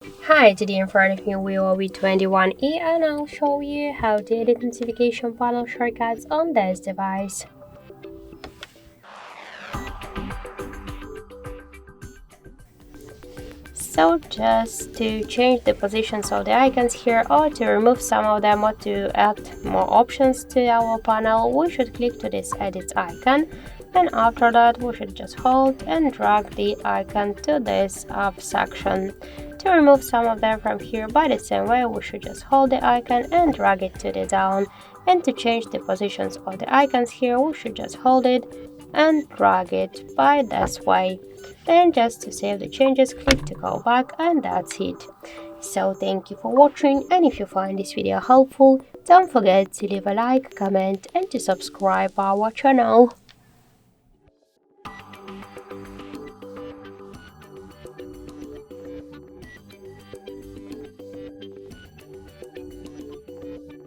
Hi, today in front of me VIVO V21e and I'll show you how to edit notification panel shortcuts on this device. So just to change the positions of the icons here or to remove some of them or to add more options to our panel, we should click to this edit icon, and after that we should just hold and drag the icon to this up section. To remove some of them from here by the same way, we should just hold the icon and drag it to the down, and to change the positions of the icons here we should just hold it and drag it by this way. And just to save the changes, click to go back, and that's it. So thank you for watching, and if you find this video helpful, don't forget to leave a like, comment and to subscribe our channel.